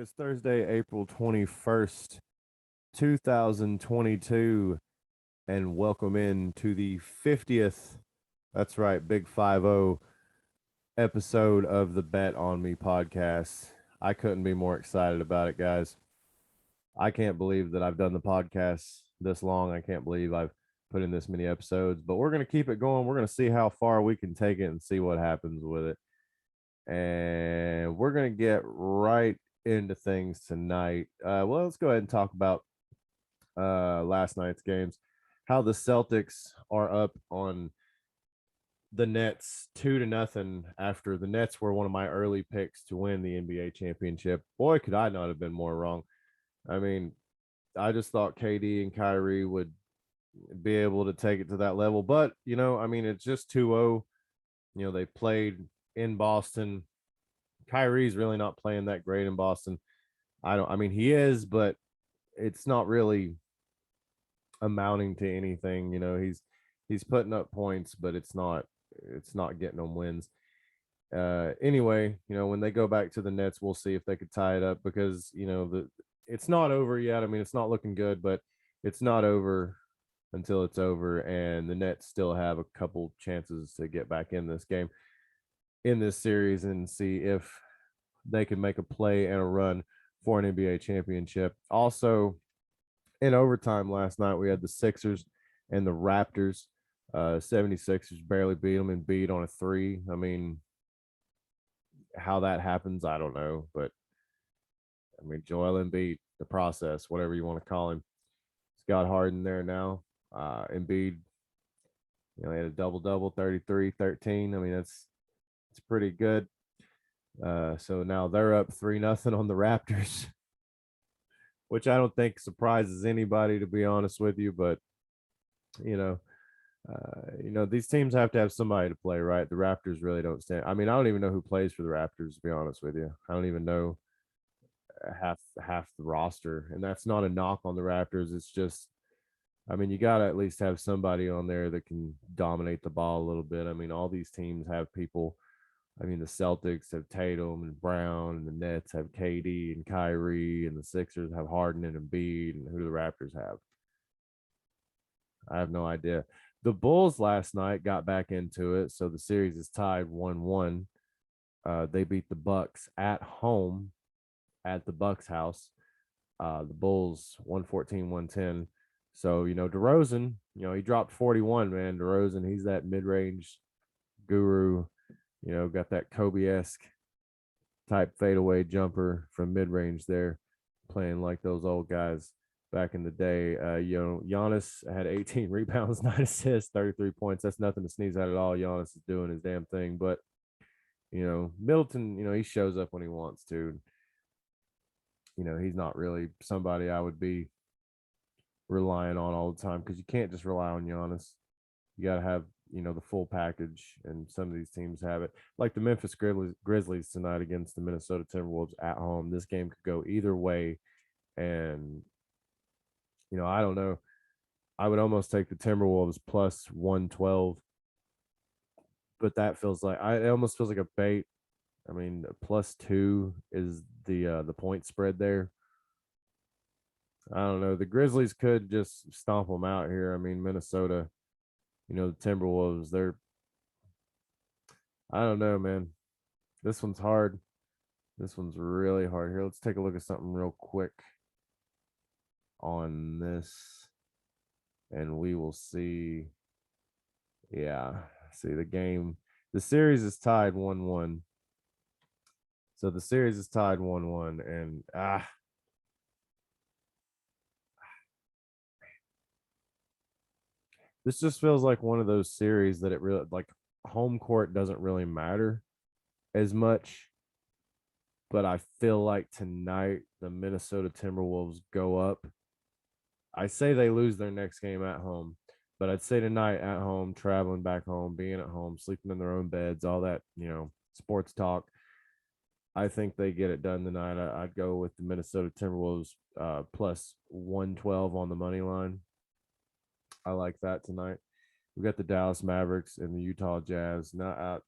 is Thursday, April 21st, 2022, and welcome in to the 50th, that's right, Big 50 episode of the Bet on Me podcast. I couldn't be more excited about it, guys. I can't believe that I've done the podcast this long. I can't believe I've put in this many episodes, but we're going to keep it going. We're going to see how far we can take it and see what happens with it. And we're going to get right into things tonight. Well, let's go ahead and talk about last night's games. How the Celtics are up on the Nets 2-0 after the Nets were one of my early picks to win the NBA championship. Boy, could I not have been more wrong. I mean, I just thought KD and Kyrie would be able to take it to that level. But, it's just 2-0. They played in Boston. Kyrie's really not playing that great in Boston. He is, but it's not really amounting to anything. He's putting up points, but it's not getting them wins. Anyway, when they go back to the Nets, we'll see if they could tie it up because it's not over yet. It's not looking good, but it's not over until it's over, and the Nets still have a couple chances to get back in this game, in this series, and see if they can make a play and a run for an NBA championship. Also, in overtime last night, we had the Sixers and the Raptors. 76ers barely beat them and beat on a three. How that happens, I don't know. But, Joel Embiid, the process, whatever you want to call him. Scott Harden there now. Embiid, he had a double-double, 33, 13. It's pretty good. So now they're up 3-0 on the Raptors, which I don't think surprises anybody, to be honest with you. But these teams have to have somebody to play, right? The Raptors really don't stand. I don't even know who plays for the Raptors, to be honest with you. I don't even know half the roster, and that's not a knock on the Raptors. It's just, you got to at least have somebody on there that can dominate the ball a little bit. All these teams have people. The Celtics have Tatum and Brown, and the Nets have KD and Kyrie, and the Sixers have Harden and Embiid, and who do the Raptors have? I have no idea. The Bulls last night got back into it, so the series is tied 1-1. They beat the Bucks at home at the Bucks house. The Bulls 114-110. So, DeRozan, he dropped 41, man. DeRozan, he's that mid-range guru. Got that Kobe-esque type fadeaway jumper from mid-range there, playing like those old guys back in the day. Giannis had 18 rebounds, 9 assists, 33 points. That's nothing to sneeze at all. Giannis is doing his damn thing. But, Middleton, he shows up when he wants to. He's not really somebody I would be relying on all the time because you can't just rely on Giannis. You got to have the full package, and some of these teams have it. Like the Memphis Grizzlies tonight against the Minnesota Timberwolves at home. This game could go either way, and I don't know. I would almost take the Timberwolves plus 112, but that feels like it almost feels like a bait. +2 is the point spread there. I don't know. The Grizzlies could just stomp them out here. Minnesota. The Timberwolves, I don't know, man. This one's hard. This one's really hard. Here, let's take a look at something real quick on this, and we will see. Yeah, see the game. The series is tied 1-1. So the series is tied 1-1, and this just feels like one of those series that it really, like, home court doesn't really matter as much. But I feel like tonight the Minnesota Timberwolves go up. I say they lose their next game at home, but I'd say tonight at home, traveling back home, being at home, sleeping in their own beds, all that, sports talk. I think they get it done tonight. I'd go with the Minnesota Timberwolves plus 112 on the money line. I like that tonight. We got the Dallas Mavericks and the Utah Jazz. Now,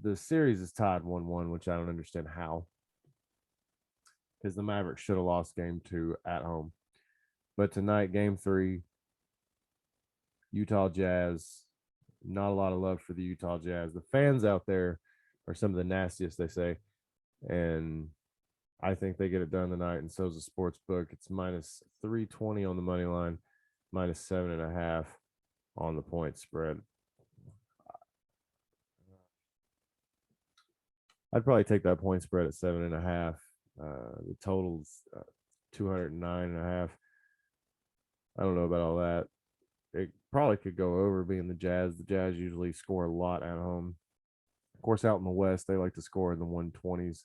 the series is tied 1-1, which I don't understand how. because the Mavericks should have lost game 2 at home. But tonight, game 3, Utah Jazz. Not a lot of love for the Utah Jazz. The fans out there are some of the nastiest, they say. And I think they get it done tonight, and so is the sports book. It's minus 320 on the money line, minus 7.5 on the point spread. I'd probably take that point spread at 7.5. The total's 209.5. I don't know about all that. It probably could go over being the Jazz. The Jazz usually score a lot at home. Of course, out in the West, they like to score in the 120s,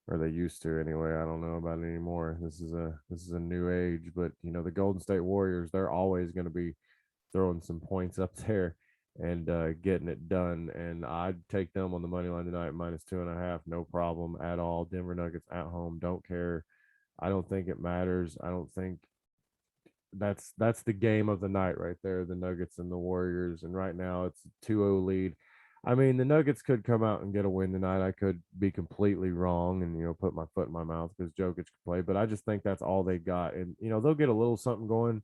or they used to anyway. I don't know about it anymore. This is a new age, but the Golden State Warriors, they're always going to be throwing some points up there and getting it done. And I'd take them on the money line tonight, minus 2.5, no problem at all. Denver Nuggets at home, don't care. I don't think it matters. I don't think that's the game of the night right there, the Nuggets and the Warriors. And right now it's a 2-0 lead. I mean, the Nuggets could come out and get a win tonight. I could be completely wrong and put my foot in my mouth because Jokic could play, but I just think that's all they got. And they'll get a little something going,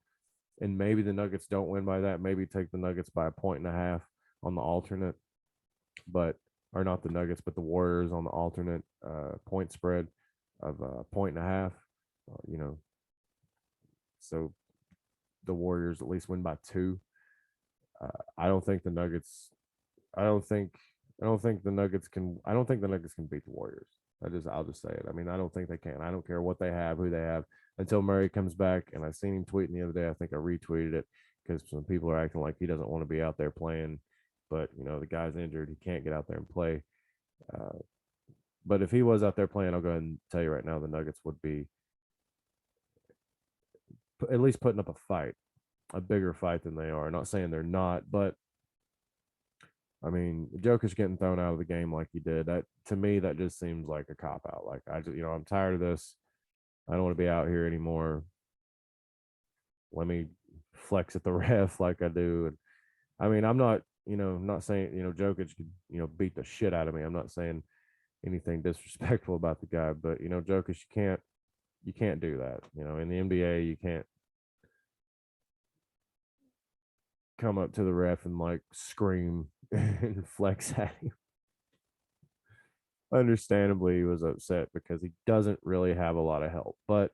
and maybe the Nuggets don't win by that. Maybe take the Nuggets by 1.5 on the alternate, but or not the Nuggets, but the Warriors on the alternate point spread of 1.5. So the Warriors at least win by 2. I don't think the Nuggets. I don't think the Nuggets can. I don't think the Nuggets can beat the Warriors. I'll just say it. I mean, I don't think they can. I don't care what they have, who they have, until Murray comes back. And I seen him tweeting the other day. I think I retweeted it because some people are acting like he doesn't want to be out there playing, but the guy's injured. He can't get out there and play. But if he was out there playing, I'll go ahead and tell you right now, the Nuggets would be at least putting up a fight, a bigger fight than they are. Not saying they're not, but I mean, Jokic getting thrown out of the game like he did, that to me, that just seems like a cop out. Like I'm tired of this. I don't want to be out here anymore. Let me flex at the ref like I do. And I mean, I'm not saying, Jokic could, beat the shit out of me. I'm not saying anything disrespectful about the guy, but Jokic, you can't do that. In the NBA, you can't come up to the ref and like scream and flex at him. Understandably, he was upset because he doesn't really have a lot of help. But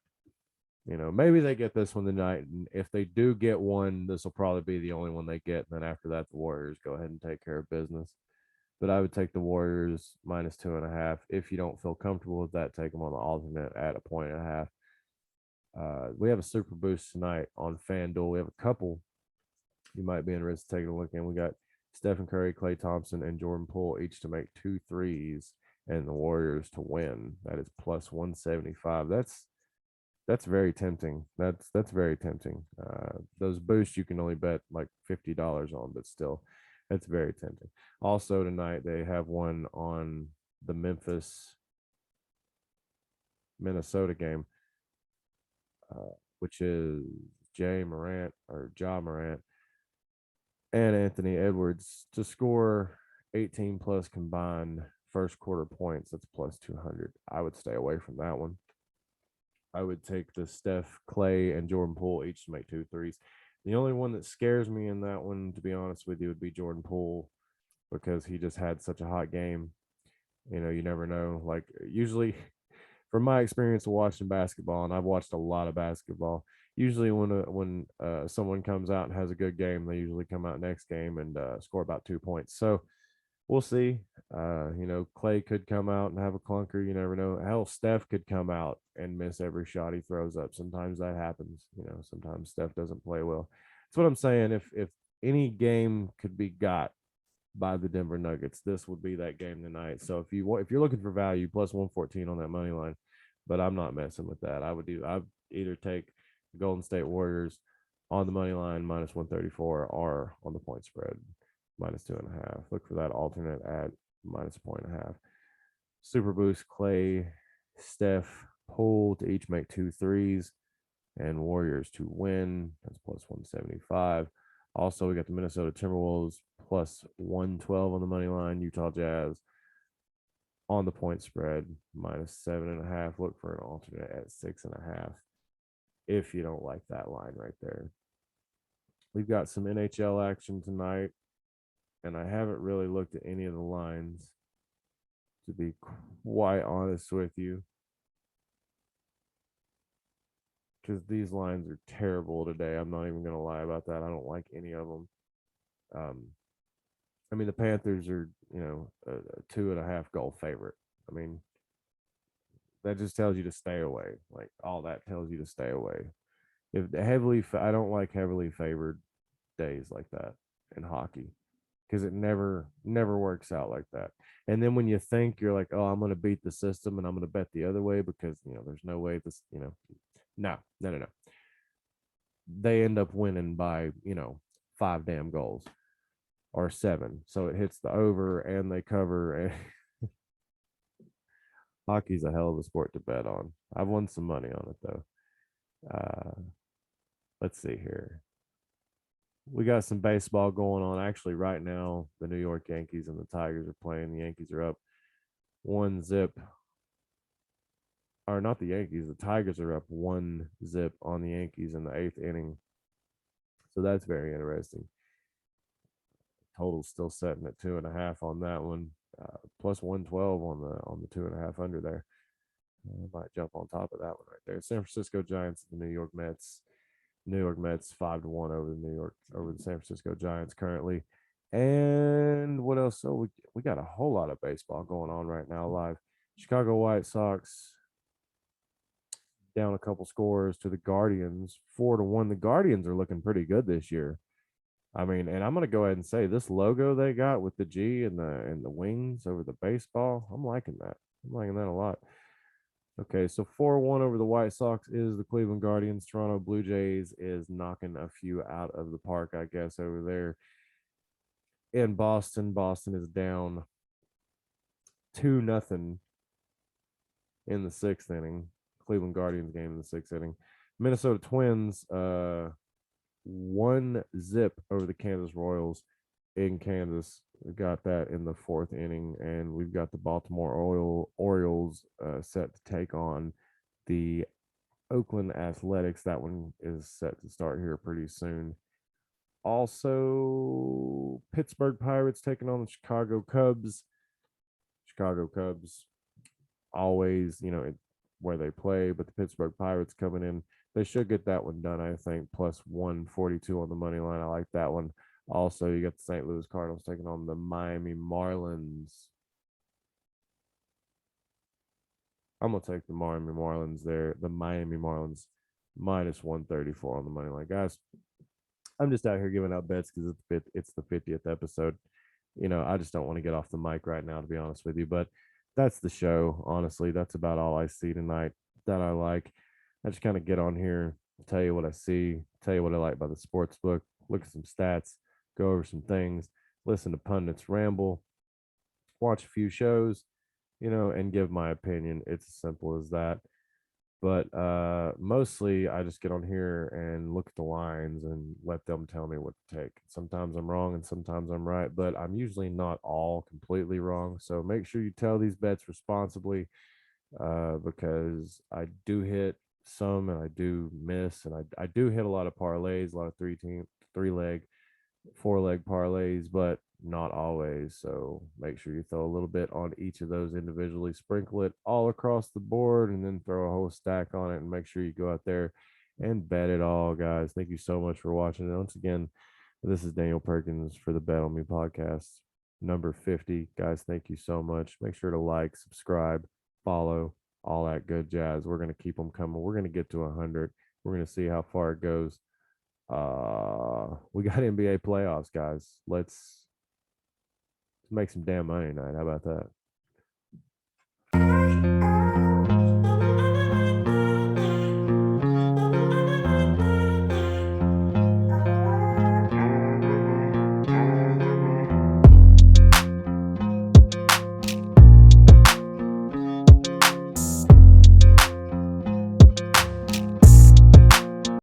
maybe they get this one tonight, and if they do get one, this will probably be the only one they get. And then after that, the Warriors go ahead and take care of business. But I would take the Warriors minus 2.5. If you don't feel comfortable with that, take them on the alternate at 1.5. We have a super boost tonight on FanDuel. We have a couple you might be interested in taking a look in. We got Stephen Curry, Klay Thompson, and Jordan Poole each to make 2 threes, and the Warriors to win. That is plus 175. That's very tempting. That's very tempting. Those boosts you can only bet like $50 on, but still, that's very tempting. Also tonight they have one on the Memphis Minnesota game, which is Ja Morant and Anthony Edwards to score 18 plus combined first quarter points. That's plus 200. I would stay away from that one. I would take the Steph, Klay, and Jordan Poole each to make 2 threes. The only one that scares me in that one, to be honest with you, would be Jordan Poole, because he just had such a hot game. You never know. Like, usually, from my experience of watching basketball, and I've watched a lot of basketball, usually when someone comes out and has a good game, they usually come out next game and score about 2 points. So we'll see. Klay could come out and have a clunker. You never know. Hell, Steph could come out and miss every shot he throws up. Sometimes that happens. Sometimes Steph doesn't play well. That's what I'm saying. If any game could be got by the Denver Nuggets, this would be that game tonight. So if you're looking for value, plus 114 on that money line, but I'm not messing with that. I'd either take the Golden State Warriors on the money line minus 134 or on the point spread minus 2.5. Look for that alternate at minus 1.5. Super boost: Klay, Steph, Poole to each make 2 threes, and Warriors to win. That's plus 175. Also, we got the Minnesota Timberwolves plus 112 on the money line. Utah Jazz on the point spread, -7.5. Look for an alternate at 6.5 if you don't like that line right there. We've got some NHL action tonight, and I haven't really looked at any of the lines, to be quite honest with you, because these lines are terrible today. I'm not even going to lie about that. I don't like any of them. I mean, the Panthers are, a 2.5 goal favorite. I mean, that just tells you to stay away. Like, all that tells you to stay away. If I don't like heavily favored days like that in hockey, because it never works out like that. And then when you think you're like, oh, I'm going to beat the system and I'm going to bet the other way because there's no way this, no. They end up winning by 5 damn goals or 7, so it hits the over and they cover. And hockey's a hell of a sport to bet on. I've won some money on it though. Let's see here. We got some baseball going on. Actually, right now, the New York Yankees and the Tigers are playing. The Yankees are up 1-0. Or not the Yankees. The Tigers are up 1-0 on the Yankees in the 8th inning. So that's very interesting. Total's still setting at 2.5 on that one. Plus 112 on the 2.5 under there. Might jump on top of that one right there. San Francisco Giants, the New York Mets. New York Mets 5-1 over the San Francisco Giants currently. And what else? So we got a whole lot of baseball going on right now live. Chicago White Sox down a couple scores to the Guardians, 4-1. The Guardians are looking pretty good this year. I mean, and I'm gonna go ahead and say this logo they got with the G and the wings over the baseball. I'm liking that. I'm liking that a lot. Okay, so 4-1 over the White Sox is the Cleveland Guardians. Toronto Blue Jays is knocking a few out of the park, I guess, over there in Boston. Boston is down 2-0 in the 6th inning. Cleveland Guardians game in the 6th inning. Minnesota Twins 1-0 over the Kansas Royals in Kansas. We got that in the 4th inning, and we've got the Baltimore Orioles set to take on the Oakland Athletics. That one is set to start here pretty soon. Also, Pittsburgh Pirates taking on the Chicago Cubs. Chicago Cubs always, where they play, but the Pittsburgh Pirates coming in, they should get that one done, I think, plus 142 on the money line. I like that one. Also, you got the St. Louis Cardinals taking on the Miami Marlins. I'm going to take the Miami Marlins there. The Miami Marlins minus 134 on the money line. Guys, I'm just out here giving out bets because it's the 50th episode. I just don't want to get off the mic right now, to be honest with you. But that's the show. Honestly, that's about all I see tonight that I like. I just kind of get on here, tell you what I see, tell you what I like by the sports book, look at some stats, go over some things, listen to pundits ramble, watch a few shows, and give my opinion. It's as simple as that. But mostly I just get on here and look at the lines and let them tell me what to take. Sometimes I'm wrong and sometimes I'm right, but I'm usually not all completely wrong. So make sure you tell these bets responsibly, because I do hit some and I do miss, and I do hit a lot of parlays, a lot of 3-leg, 4-leg parlays, but not always. So make sure you throw a little bit on each of those individually, sprinkle it all across the board, and then throw a whole stack on it, and make sure you go out there and bet it all, guys. Thank you so much for watching. And once again, this is Daniel Perkins for the Bet on Me podcast, number 50. Guys, thank you so much. Make sure to like, subscribe, follow, all that good jazz. We're going to keep them coming. We're going to get to 100. We're going to see how far it goes. We got NBA playoffs, guys. Let's make some damn money tonight. How about that?